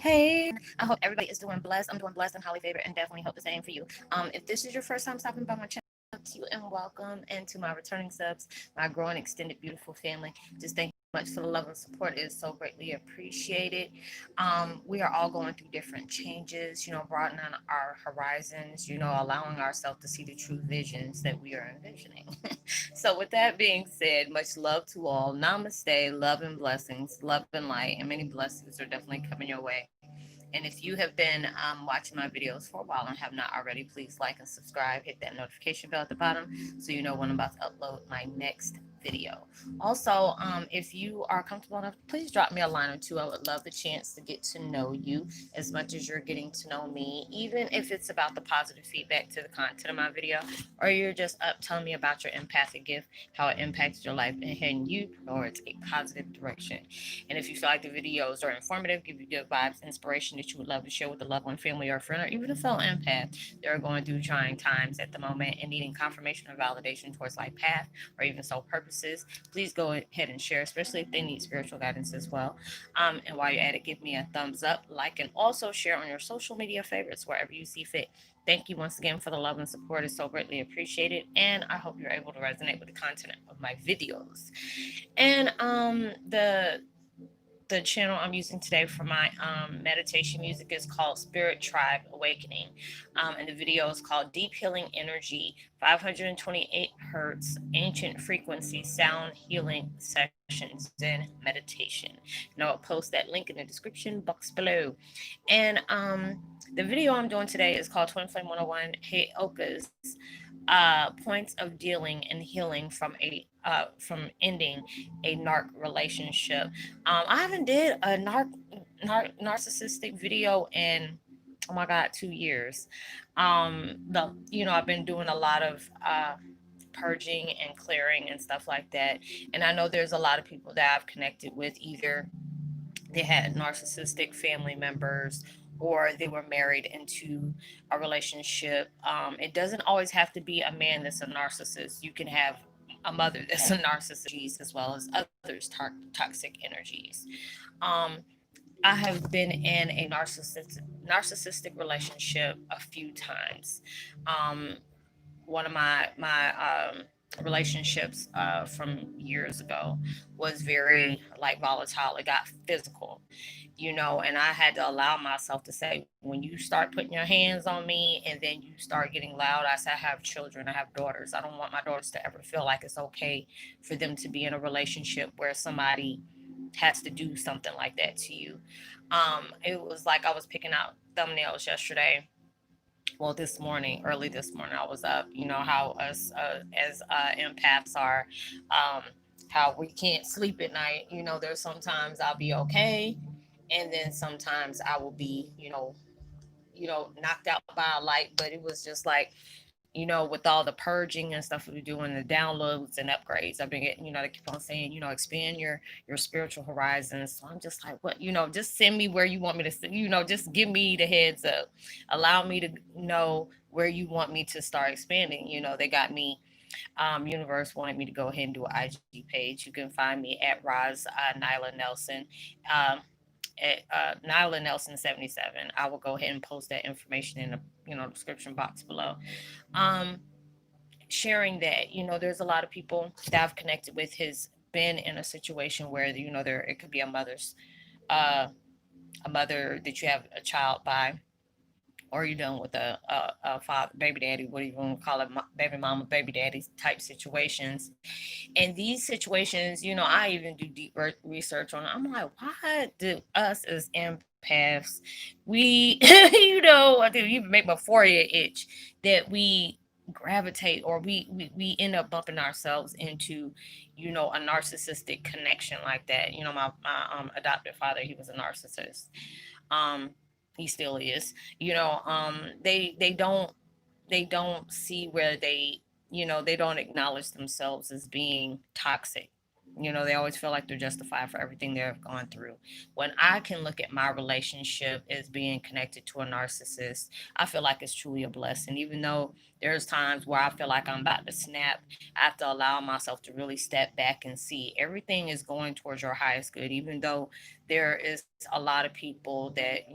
Hey, I hope everybody is doing blessed. I'm doing blessed and highly favored, and definitely hope the same for you. If this is your first time stopping by my channel, to you and welcome, and to my returning subs, my growing extended beautiful family. Just thank you much for the love and support. It is so greatly appreciated. We are all going through different changes, broadening our horizons, allowing ourselves to see the true visions that we are envisioning. So, with that being said, much love to all. Namaste, love and blessings, love and light, and many blessings are definitely coming your way. And if you have been watching my videos for a while and have not already, please like and subscribe. Hit that notification bell at the bottom so you know when I'm about to upload my next video. Also, if you are comfortable enough, please drop me a line or two. I would love the chance to get to know you as much as you're getting to know me, even if it's about the positive feedback to the content of my video, or you're just up telling me about your empathic gift, how it impacted your life, and heading you towards a positive direction. And if you feel like the videos are informative, give you good vibes, inspiration that you would love to share with a loved one, family, or friend, or even a fellow empath that are going through trying times at the moment and needing confirmation or validation towards life path or even soul purposes, please go ahead and share, especially if they need spiritual guidance as well. And while you're at it, give me a thumbs up, like, and also share on your social media favorites wherever you see fit. Thank you once again for the love and support. It's so greatly appreciated. And I hope you're able to resonate with the content of my videos. And the channel I'm using today for my meditation music is called Spirit Tribe Awakening. And the video is called Deep Healing Energy, 528 Hertz, Ancient Frequency Sound Healing Sessions Zen Meditation. And I'll post that link in the description box below. And the video I'm doing today is called Twin Flame 101 Heyokas, points of dealing and healing from ending a narc relationship. I haven't did a narcissistic video in, oh my god, 2 years. I've been doing a lot of purging and clearing and stuff like that, and I know there's a lot of people that I've connected with, either they had narcissistic family members or they were married into a relationship. It doesn't always have to be a man that's a narcissist. You can have a mother that's a narcissist, as well as others toxic energies. Um, I have been in a narcissistic relationship a few times. Um, One of my relationships from years ago was very like volatile. It got physical, and I had to allow myself to say, when you start putting your hands on me and then you start getting loud, I said, I have children, I have daughters. I don't want my daughters to ever feel like it's okay for them to be in a relationship where somebody has to do something like that to you. It was like I was picking out thumbnails yesterday, well, this morning, early this morning, I was up. You know how us as empaths are, um, how we can't sleep at night. There's sometimes I'll be okay, and then sometimes I will be, knocked out by a light. But it was just like, with all the purging and stuff we do and the downloads and upgrades, I've been getting, they keep on saying, expand your spiritual horizons. So I'm just like, what, just send me where you want me to, just give me the heads up, allow me to know where you want me to start expanding. They got me. Universe wanted me to go ahead and do an IG page. You can find me at Nyla Nelson. Um, at Nyla Nelson 77. I will go ahead and post that information in the description box below. Um, Sharing that, there's a lot of people that I've connected with has been in a situation where there it could be uh, a mother that you have a child by, or you're dealing with a father, baby daddy, what do you want to call it, baby mama, baby daddy type situations. And these situations, I even do deep research on it. I'm like, why do us as empaths, we, I think even make my forehead itch, that we gravitate, or we end up bumping ourselves into, a narcissistic connection like that. My adopted father, he was a narcissist. Um, he still is. They don't see where they don't acknowledge themselves as being toxic. They always feel like they're justified for everything they've gone through. When I can look at my relationship as being connected to a narcissist, I feel like it's truly a blessing. Even though there's times where I feel like I'm about to snap, I have to allow myself to really step back and see everything is going towards your highest good. Even though there is a lot of people that,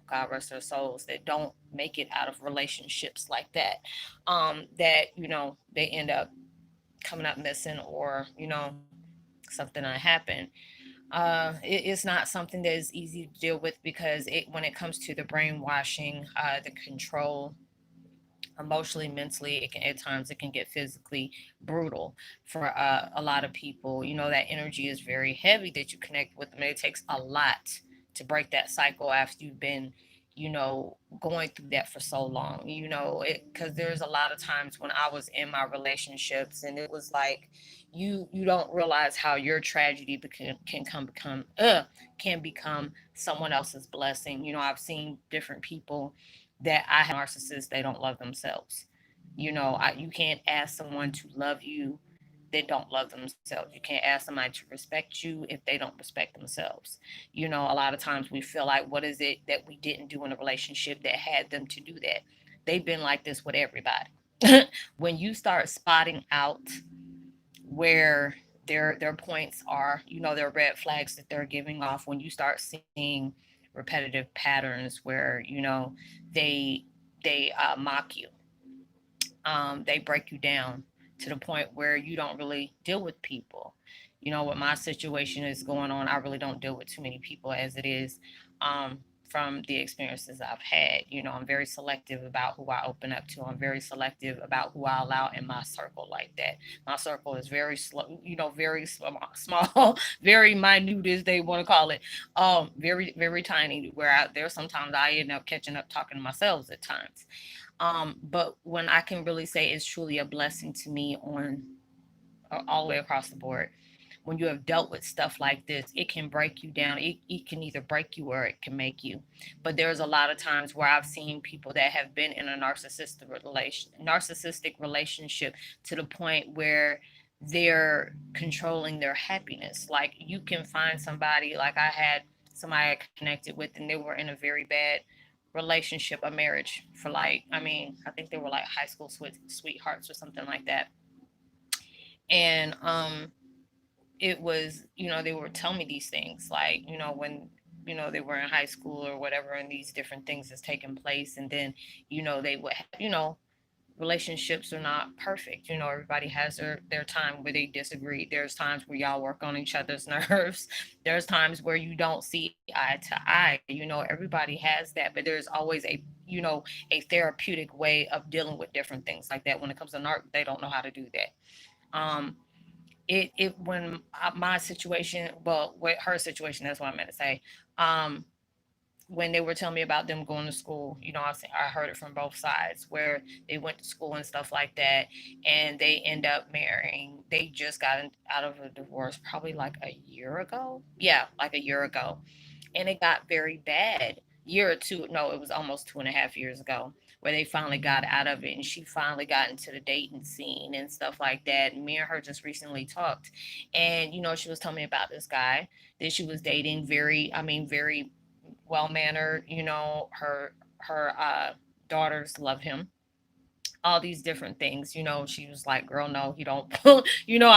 God rest their souls, that don't make it out of relationships like that, that, they end up coming up missing, or, something that happened. It's not something that is easy to deal with, because when it comes to the brainwashing, the control, emotionally, mentally, it can, at times it can get physically brutal for a lot of people. That energy is very heavy that you connect with them. It takes a lot to break that cycle after you've been, going through that for so long. Because there's a lot of times when I was in my relationships, and it was like, you don't realize how your tragedy can become someone else's blessing. I've seen different people that I have narcissists, they don't love themselves. You can't ask someone to love you that don't love themselves. You can't ask somebody to respect you if they don't respect themselves. A lot of times we feel like, what is it that we didn't do in a relationship that had them to do that? They've been like this with everybody. When you start spotting out where their points are, their red flags that they're giving off, when you start seeing repetitive patterns where, they mock you, they break you down to the point where you don't really deal with people. What my situation is going on, I really don't deal with too many people as it is. From the experiences I've had, I'm very selective about who I open up to. I'm very selective about who I allow in my circle like that. My circle is very slow, very small, very minute as they want to call it. Very, very tiny, where there's sometimes I end up catching up talking to myself at times. But when I can really say it's truly a blessing to me on all the way across the board, when you have dealt with stuff like this, it can break you down. It can either break you or it can make you. But there's a lot of times where I've seen people that have been in a narcissistic relationship to the point where they're controlling their happiness. Like, you can find somebody, like I had somebody I connected with, and they were in a very bad relationship, a marriage for, like, I think they were like high school sweethearts or something like that. And it was, they were telling me these things, like, when, they were in high school or whatever, and these different things is taking place. And then, they would have, relationships are not perfect. Everybody has their time where they disagree. There's times where y'all work on each other's nerves. There's times where you don't see eye to eye. Everybody has that, but there's always a therapeutic way of dealing with different things like that. When it comes to narc, they don't know how to do that. It when my situation, well, with her situation, that's what I meant to say. um when they were telling me about them going to school, I heard it from both sides, where they went to school and stuff like that, and they end up marrying. They just got out of a divorce probably like a year ago. Yeah, like a year ago. And it got very bad. Year or two, no, it was almost 2.5 years ago, where they finally got out of it, and she finally got into the dating scene and stuff like that. And me and her just recently talked, and she was telling me about this guy that she was dating. Very, very well mannered. Her daughters love him, all these different things. She was like, girl, no, he don't. I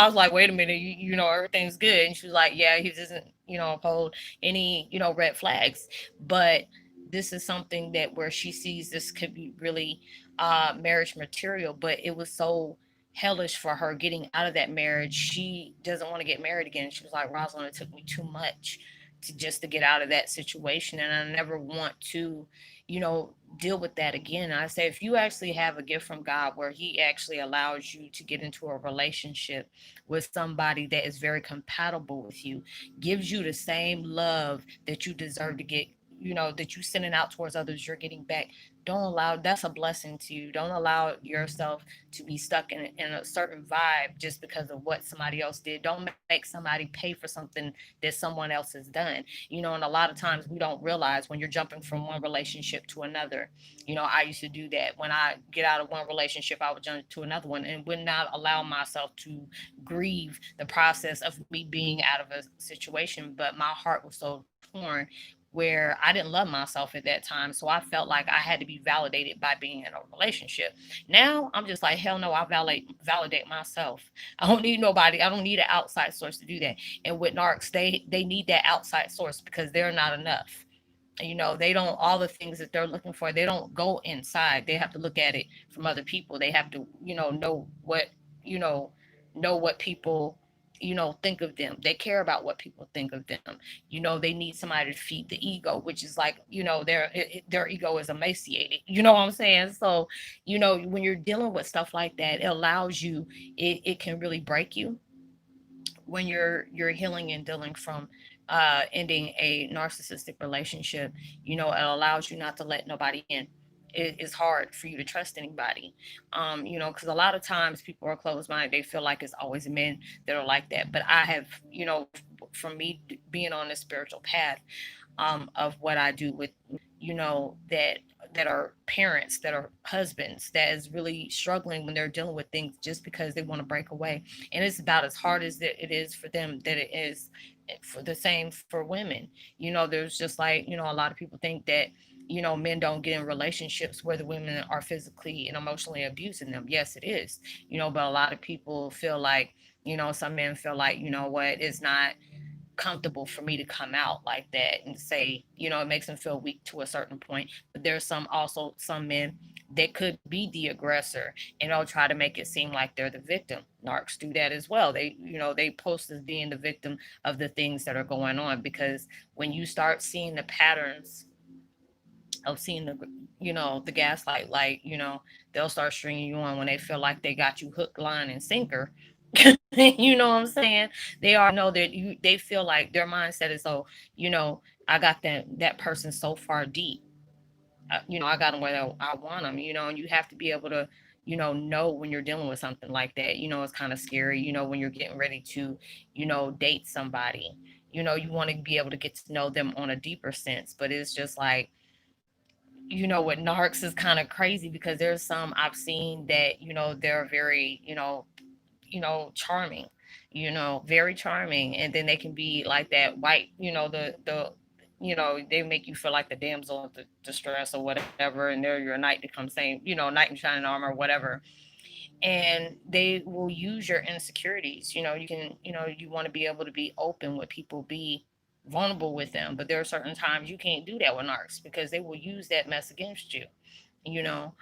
was like, wait a minute, everything's good. And she was like, yeah, he doesn't, uphold any, red flags. But this is something that where she sees this could be really marriage material, but it was so hellish for her getting out of that marriage. She doesn't want to get married again. She was like, Rosalind, it took me too much to get out of that situation, and I never want to, deal with that again. And I say, if you actually have a gift from God where He actually allows you to get into a relationship with somebody that is very compatible with you, gives you the same love that you deserve to get, that you sending out towards others, you're getting back. Don't allow, that's a blessing to you. Don't allow yourself to be stuck in a certain vibe just because of what somebody else did. Don't make somebody pay for something that someone else has done. And a lot of times we don't realize when you're jumping from one relationship to another. I used to do that. When I get out of one relationship, I would jump to another one and would not allow myself to grieve the process of me being out of a situation. But my heart was so torn where I didn't love myself at that time. So I felt like I had to be validated by being in a relationship. Now I'm just like, hell no, I validate myself. I don't need nobody. I don't need an outside source to do that. And with narcs, they need that outside source because they're not enough. They don't, all the things that they're looking for, they don't go inside. They have to look at it from other people. They have to you know know what people think of them. They care about what people think of them. They need somebody to feed the ego, which is like, their ego is emaciated. You know what I'm saying? So when you're dealing with stuff like that, it allows you, it can really break you when you're healing and dealing from ending a narcissistic relationship. It allows you not to let nobody in. It's hard for you to trust anybody. Because a lot of times people are closed minded. They feel like it's always men that are like that. But I have, from me being on this spiritual path, of what I do with, that are parents, that are husbands, that is really struggling when they're dealing with things just because they want to break away. And it's about as hard as it is for them that it is for the same for women. There's just like, a lot of people think that, men don't get in relationships where the women are physically and emotionally abusing them. Yes, it is, but a lot of people feel like, some men feel like, what, it's not comfortable for me to come out like that and say, it makes them feel weak to a certain point. But there's some men that could be the aggressor, and they'll try to make it seem like they're the victim. Narcs do that as well. They post as being the victim of the things that are going on, because when you start seeing the patterns of seeing the gaslight, like, they'll start stringing you on when they feel like they got you hook, line, and sinker. You know what I'm saying? They already know that they feel like their mindset is, oh, I got that person so far deep. I got them where I want them. And you have to be able to, know when you're dealing with something like that. It's kind of scary. When you're getting ready to, date somebody. You want to be able to get to know them on a deeper sense. But it's just like, with narcs is kind of crazy, because there's some I've seen that, they're very, charming, very charming. And then they can be like that white, they make you feel like the damsel of the distress or whatever, and they're your knight to come saying, knight in shining armor or whatever. And they will use your insecurities. You can, you want to be able to be open with people, be vulnerable with them, but there are certain times you can't do that with narcs, because they will use that mess against you. you know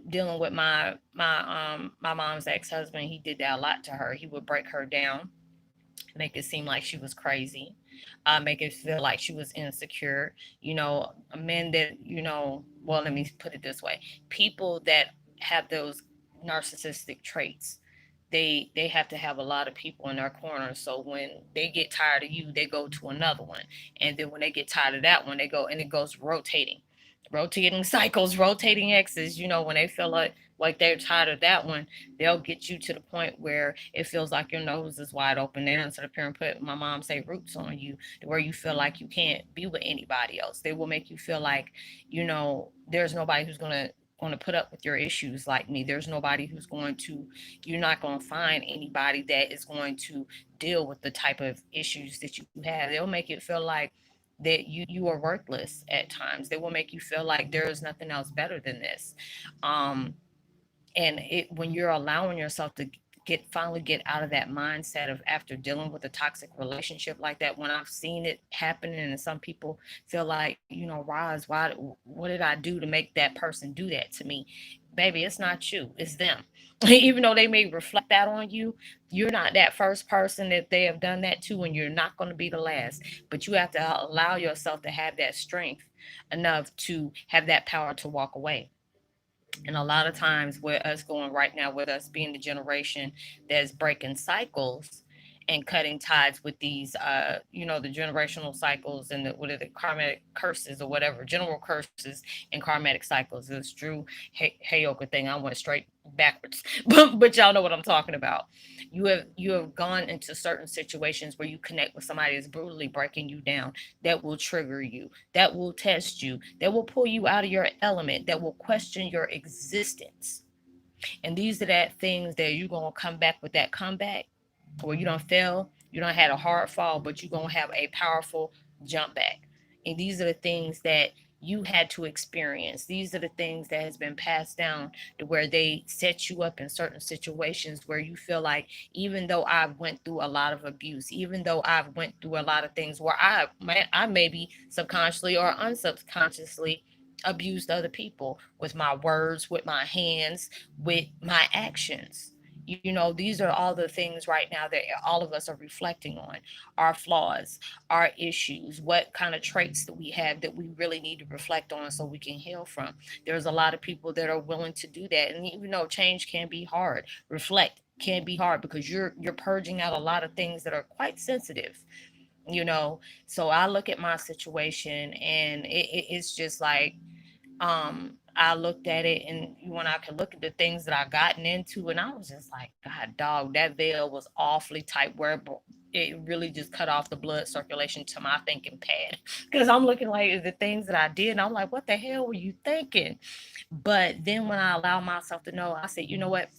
Dealing with my mom's ex-husband, he did that a lot to her. He would break her down, make it seem like she was crazy, make it feel like she was insecure. Men that, well, let me put it this way: people that have those narcissistic traits, they have to have a lot of people in their corner. So when they get tired of you, they go to another one, and then when they get tired of that one, they go, and it goes rotating cycles, rotating exes. When they feel like they're tired of that one, they'll get you to the point where it feels like your nose is wide open. They answer the parent, put, my mom say, roots on you, to where you feel like you can't be with anybody else. They will make you feel like, there's nobody who's going to put up with your issues like me. There's nobody who's going to, you're not going to find anybody that is going to deal with the type of issues that you have. They'll make it feel like that you are worthless at times. They will make you feel like there is nothing else better than this. Um, and when you're allowing yourself to finally get out of that mindset of, after dealing with a toxic relationship like that, when I've seen it happening, and some people feel like, Roz, what did I do to make that person do that to me? Baby, it's not you, it's them. Even though they may reflect that on you, you're not that first person that they have done that to, and you're not going to be the last. But you have to allow yourself to have that strength enough to have that power to walk away. And a lot of times, with us going right now, with us being the generation that's breaking cycles, and cutting ties with these the generational cycles and the what are the karmic curses or whatever, general curses and karmatic cycles. This Drew Heyoka thing, I went straight backwards. But y'all know what I'm talking about. You have gone into certain situations where you connect with somebody that's brutally breaking you down, that will trigger you, that will test you, that will pull you out of your element, that will question your existence. And these are that things that you're gonna come back with that comeback where you don't fail, you don't had a hard fall, but you're gonna have a powerful jump back. And these are the things that you had to experience. These are the things that has been passed down to where they set you up in certain situations where you feel like, even though I've went through a lot of abuse, even though I've went through a lot of things where I maybe subconsciously or unsubconsciously abused other people with my words, with my hands, with my actions. These are all the things right now that all of us are reflecting on: our flaws, our issues, what kind of traits that we have that we really need to reflect on so we can heal from. There's a lot of people that are willing to do that. And even though change can be hard, reflect can be hard because you're purging out a lot of things that are quite sensitive you know so I look at my situation, and it's just like, I looked at it, and when I could look at the things that I gotten into, and I was just like, God, dog, that veil was awfully tight, where it really just cut off the blood circulation to my thinking pad. Because I'm looking like the things that I did, and I'm like, what the hell were you thinking? But then when I allowed myself to know, I said, you know what?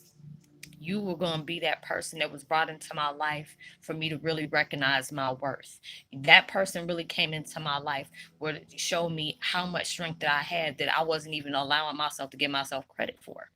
You were going to be that person that was brought into my life for me to really recognize my worth. That person really came into my life where to show me how much strength that I had that I wasn't even allowing myself to give myself credit for.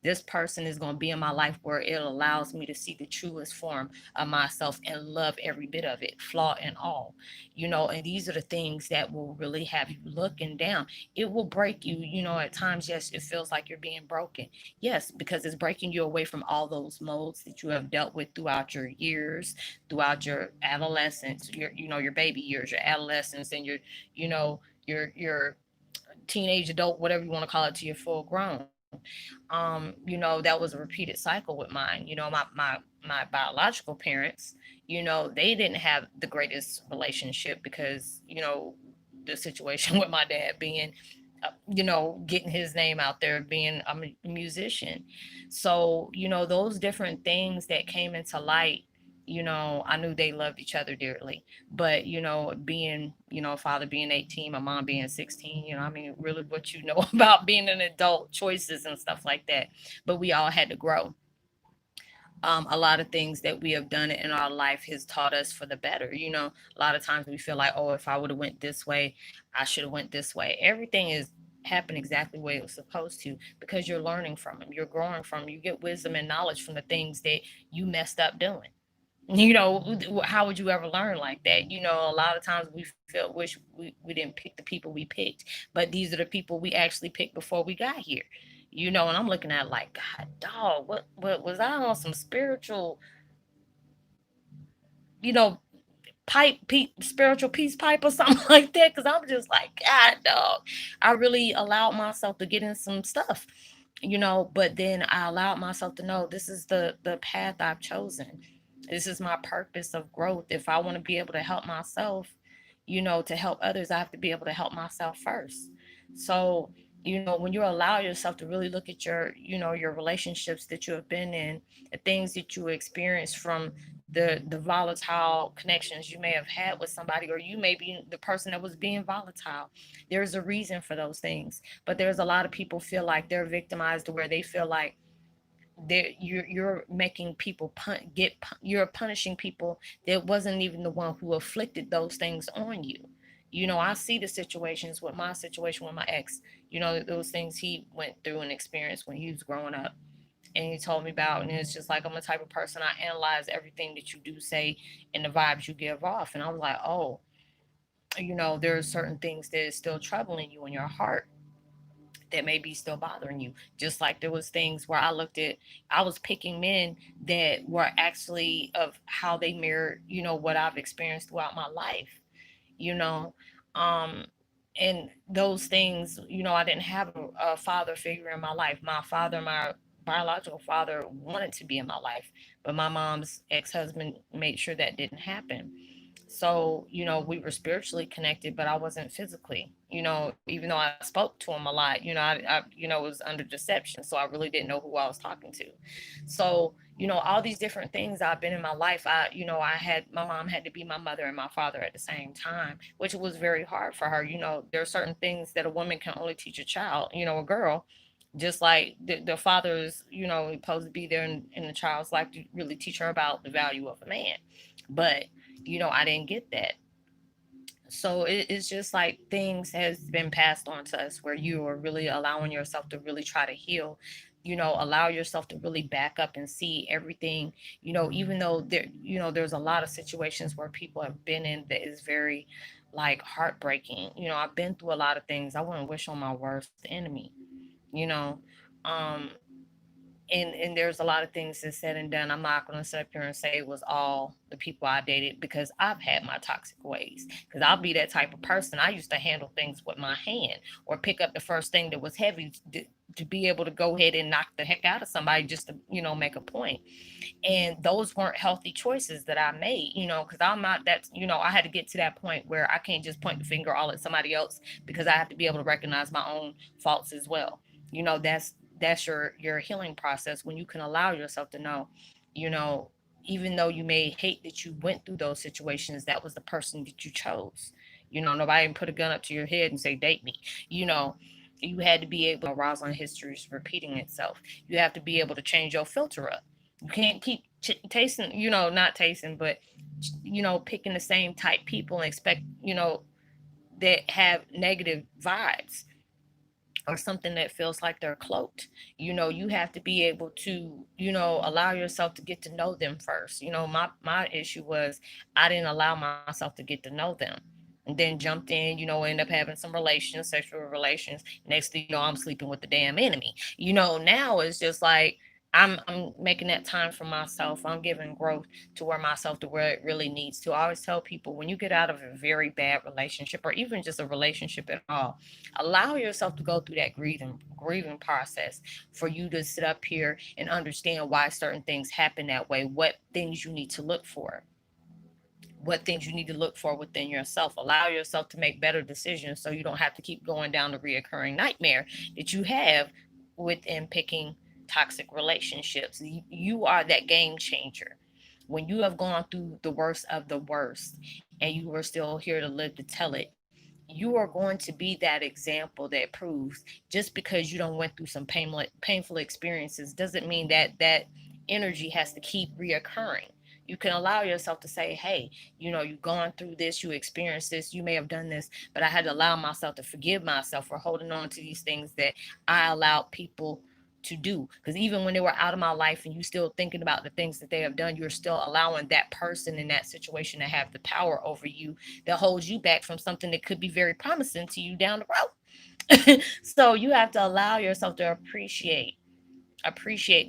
This person is going to be in my life where it allows me to see the truest form of myself and love every bit of it, flaw and all. And these are the things that will really have you looking down. It will break you, at times. Yes, it feels like you're being broken. Yes, because it's breaking you away from all those molds that you have dealt with throughout your years, throughout your adolescence, your baby years, your adolescence, and you know your teenage adult, whatever you want to call it, to your full grown. That was a repeated cycle with mine. My biological parents, they didn't have the greatest relationship because, the situation with my dad being, getting his name out there, being a musician. So, those different things that came into light, I knew they loved each other dearly. But, being, father being 18, my mom being 16, I mean, really what about being an adult, choices and stuff like that. But we all had to grow. A lot of things that we have done in our life has taught us for the better. A lot of times we feel like, oh, if I would have went this way, I should have went this way. Everything is happen exactly the way it was supposed to, because you're learning from them, you're growing from them, you get wisdom and knowledge from the things that you messed up doing. How would you ever learn like that? A lot of times we feel wish we didn't pick the people we picked, but these are the people we actually picked before we got here. And I'm looking at like, God, dog, what was I on some spiritual, you know, spiritual peace pipe or something like that? Because I'm just like, God, dog, I really allowed myself to get in some stuff. But then I allowed myself to know this is the path I've chosen. This is my purpose of growth. If I want to be able to help myself, to help others, I have to be able to help myself first. So, when you allow yourself to really look at your relationships that you have been in, the things that you experience from the volatile connections you may have had with somebody, or you may be the person that was being volatile. There's a reason for those things. But there's a lot of people feel like they're victimized, to where they feel like you're making people you're punishing people that wasn't even the one who afflicted those things on you. I see the situations with my situation with my ex, those things he went through and experienced when he was growing up, and he told me about. And it's just like, I'm the type of person, I analyze everything that you do say and the vibes you give off. And I was like, oh, there are certain things that is still troubling you in your heart, that may be still bothering you. Just like there was things where I was picking men that were actually of how they mirrored, what I've experienced throughout my life, you know. Um, and those things, I didn't have a father figure in my life. My father, my biological father wanted to be in my life, but my mom's ex-husband made sure that didn't happen. So, we were spiritually connected, but I wasn't physically, even though I spoke to him a lot, I was under deception. So I really didn't know who I was talking to. So, all these different things I've been in my life, I had, my mom had to be my mother and my father at the same time, which was very hard for her. There are certain things that a woman can only teach a child, a girl, just like the father is, supposed to be there in the child's life to really teach her about the value of a man. But I didn't get that. So it's just like things has been passed on to us where you are really allowing yourself to really try to heal, allow yourself to really back up and see everything, even though there's a lot of situations where people have been in that is very like heartbreaking. I've been through a lot of things I wouldn't wish on my worst enemy, you know. Um, and there's a lot of things that's said and done. I'm not going to sit up here and say it was all the people I dated, because I've had my toxic ways. Because I'll be that type of person. I used to handle things with my hand or pick up the first thing that was heavy to be able to go ahead and knock the heck out of somebody just to, make a point. And those weren't healthy choices that I made, because I'm not that, I had to get to that point where I can't just point the finger all at somebody else, because I have to be able to recognize my own faults as well. That's your healing process, when you can allow yourself to know, you know even though you may hate that you went through those situations, that was the person that you chose. Nobody can put a gun up to your head and say date me. you know you had to be able, Rosalind history is repeating itself. You have to be able to change your filter up. You can't keep tasting, not tasting, but picking the same type people and expect, that have negative vibes or something that feels like they're cloaked. You have to be able to, allow yourself to get to know them first. My issue was I didn't allow myself to get to know them. And then jumped in, end up having some relations, sexual relations. Next thing you know, I'm sleeping with the damn enemy. Now it's just like I'm making that time for myself. I'm giving growth to where myself to where it really needs to. I always tell people, when you get out of a very bad relationship or even just a relationship at all, allow yourself to go through that grieving process for you to sit up here and understand why certain things happen that way, what things you need to look for within yourself. Allow yourself to make better decisions so you don't have to keep going down the reoccurring nightmare that you have within picking toxic relationships. You are that game changer. When you have gone through the worst of the worst and you are still here to live to tell it, you are going to be that example that proves, just because you don't went through some painful experiences doesn't mean that that energy has to keep reoccurring. You can allow yourself to say, hey, you've gone through this, you experienced this, you may have done this, but I had to allow myself to forgive myself for holding on to these things that I allowed people to do. Because even when they were out of my life and you still thinking about the things that they have done, you're still allowing that person in that situation to have the power over you that holds you back from something that could be very promising to you down the road. So you have to allow yourself to appreciate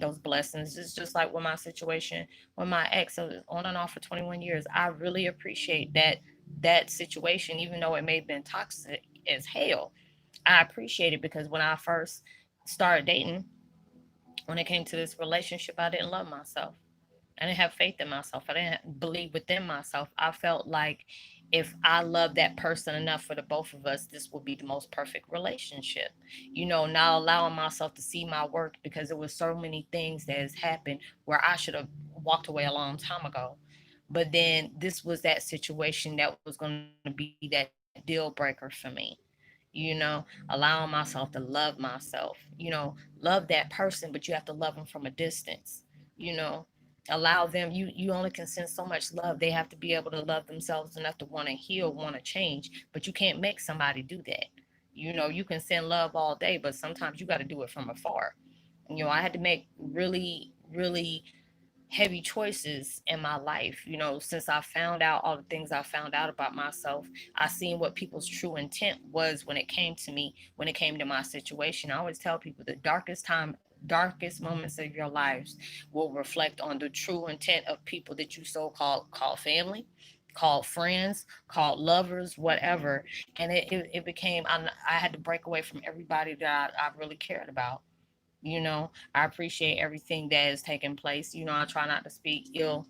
those blessings. It's just like with my situation with my ex, so on and off for 21 years. I really appreciate that situation, even though it may have been toxic as hell. I appreciate it because when I first started dating, when it came to this relationship, I didn't love myself. I didn't have faith in myself. I didn't believe within myself. I felt like if I loved that person enough for the both of us, this would be the most perfect relationship. Not allowing myself to see my worth because there was so many things that has happened where I should have walked away a long time ago. But then this was that situation that was going to be that deal breaker for me. Allowing myself to love myself, love that person, but you have to love them from a distance, you know, allow them, you only can send so much love. They have to be able to love themselves enough to want to heal, want to change, but you can't make somebody do that. You can send love all day, but sometimes you got to do it from afar. I had to make really, really heavy choices in my life. Since I found out all the things I found out about myself, I seen what people's true intent was when it came to me, when it came to my situation. I always tell people the darkest moments of your lives will reflect on the true intent of people that you so call family, called friends, called lovers, whatever. And it became, I had to break away from everybody that I really cared about. I appreciate everything that has taken place. I try not to speak ill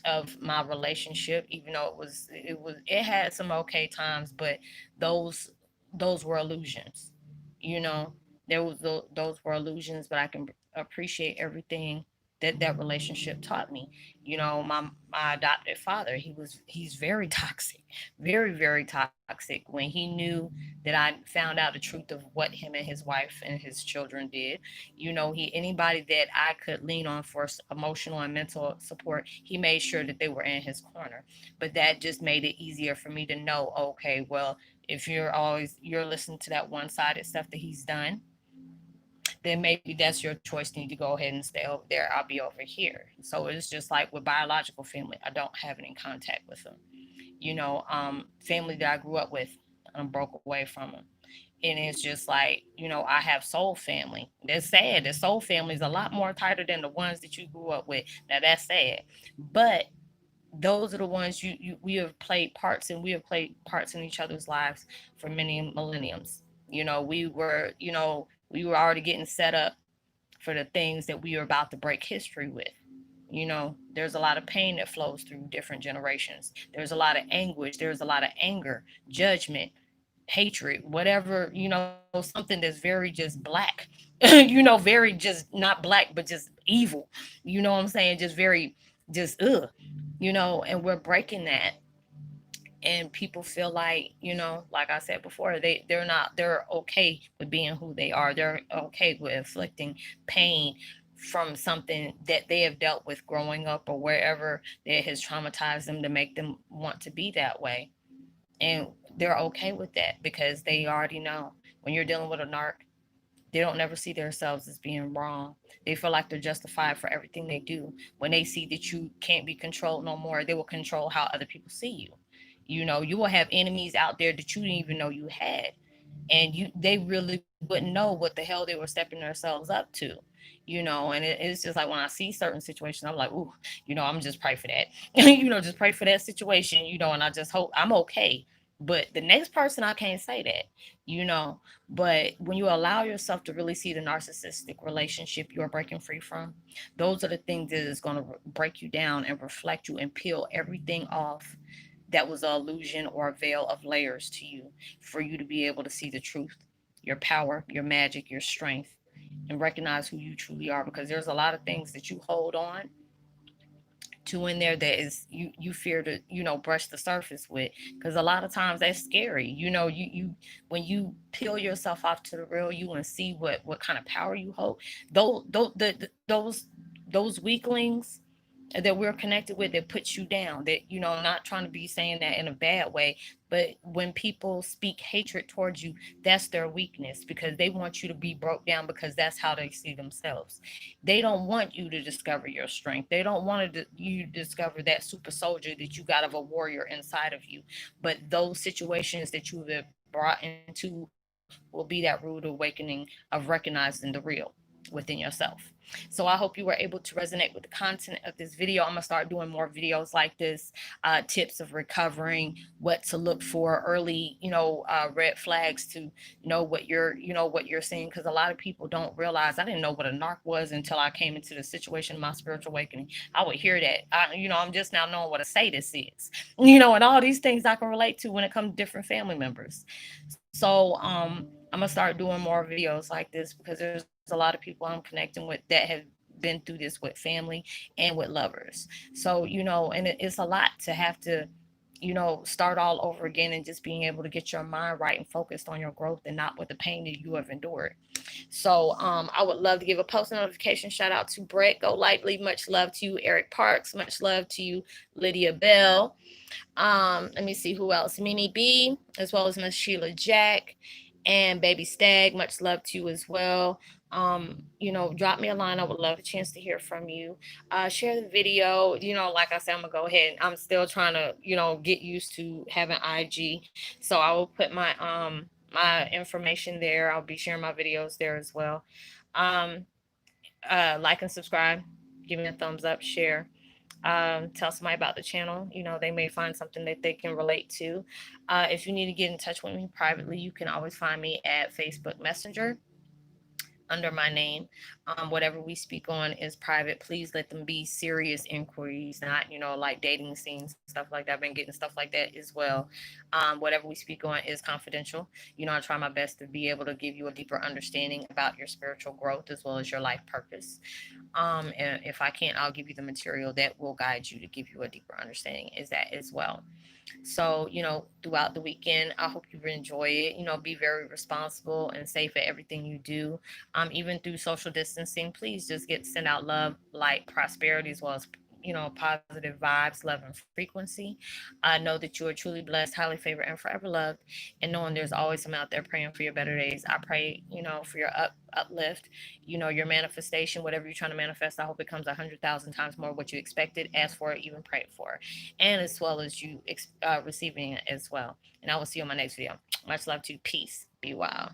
of my relationship, even though it had some okay times, but those those were illusions. You know, those were illusions, but I can appreciate everything that that relationship taught me. My adopted father, he's very toxic, very very toxic. When he knew that I found out the truth of what him and his wife and his children did, he anybody that I could lean on for emotional and mental support, he made sure that they were in his corner. But that just made it easier for me to know, okay, well, if you're listening to that one-sided stuff that he's done, then maybe that's your choice. You need to go ahead and stay over there. I'll be over here. So it's just like with biological family, I don't have any contact with them. Family that I grew up with, I broke away from them. And it's just like, I have soul family. That's sad. The soul family is a lot more tighter than the ones that you grew up with. Now that's sad. But those are the ones we have played parts, and we have played parts in each other's lives for many millenniums. We were already getting set up for the things that we are about to break history with. There's a lot of pain that flows through different generations. There's a lot of anguish. There's a lot of anger, judgment, hatred, whatever, something that's very just black, very just not black, but just evil. You know what I'm saying? Just very, just, and we're breaking that. And people feel like I said before, they're okay with being who they are. They're okay with inflicting pain from something that they have dealt with growing up, or wherever that has traumatized them to make them want to be that way. And they're okay with that because they already know when you're dealing with a narc, they don't never see themselves as being wrong. They feel like they're justified for everything they do. When they see that you can't be controlled no more, they will control how other people see you. You will have enemies out there that you didn't even know you had. And they really wouldn't know what the hell they were stepping themselves up to. And it's just like when I see certain situations, I'm like, ooh, I'm just pray for that. Just pray for that situation, and I just hope I'm okay. But the next person, I can't say that, you know. But when you allow yourself to really see the narcissistic relationship you're breaking free from, those are the things that is going to break you down and reflect you and peel everything off that was an illusion or a veil of layers to you, for you to be able to see the truth, your power, your magic, your strength, and recognize who you truly are. Because there's a lot of things that you hold on to in there that is you fear to brush the surface with, because a lot of times that's scary. You when you peel yourself off to the real you and see what kind of power you hold, those weaklings that we're connected with, that puts you down, that not trying to be saying that in a bad way, but when people speak hatred towards you, that's their weakness, because they want you to be broke down, because that's how they see themselves. They don't want you to discover your strength. They don't want you to discover that super soldier that you got of a warrior inside of you. But those situations that you have brought into will be that rude awakening of recognizing the real within yourself. So I hope you were able to resonate with the content of this video. I'm gonna start doing more videos like this, tips of recovering, what to look for early, red flags to know what you're seeing. Because a lot of people don't realize. I didn't know what a narc was until I came into the situation of my spiritual awakening. I would hear that. I'm just now knowing what a sadist is. And all these things I can relate to when it comes to different family members. So I'm gonna start doing more videos like this, because there's a lot of people I'm connecting with that have been through this with family and with lovers. So and it's a lot to have to start all over again, and just being able to get your mind right and focused on your growth, and not with the pain that you have endured. So I would love to give a post notification shout out to Brett Go Lightly. Much love to you. Eric Parks. Much love to you. Lydia Bell. Let me see who else. Minnie B, as well as Miss Sheila Jack and Baby Stag. Much love to you as well. Drop me a line. I would love a chance to hear from you. Share the video. Like I said, I'm gonna go ahead. I'm still trying to, get used to having IG. So I will put my information there. I'll be sharing my videos there as well. Um, like and subscribe. Give me a thumbs up. Share. Tell somebody about the channel. They may find something that they can relate to. If you need to get in touch with me privately, you can always find me at Facebook Messenger. under my name. Whatever we speak on is private. Please let them be serious inquiries, not, like dating scenes, stuff like that. I've been getting stuff like that as well. Whatever we speak on is confidential. I try my best to be able to give you a deeper understanding about your spiritual growth as well as your life purpose. And if I can't, I'll give you the material that will guide you to give you a deeper understanding is that as well. So, throughout the weekend, I hope you enjoy it. Be very responsible and safe at everything you do. Even through social distancing, please just send out love, light, prosperity, as well as positive vibes, love, and frequency. I know that you are truly blessed, highly favored, and forever loved. And knowing there's always someone out there praying for your better days. I pray, for your uplift, your manifestation, whatever you're trying to manifest. I hope it comes 100,000 times more what you expected, asked for, even prayed for, and as well as you receiving it as well. And I will see you on my next video. Much love to you. Peace. Be well.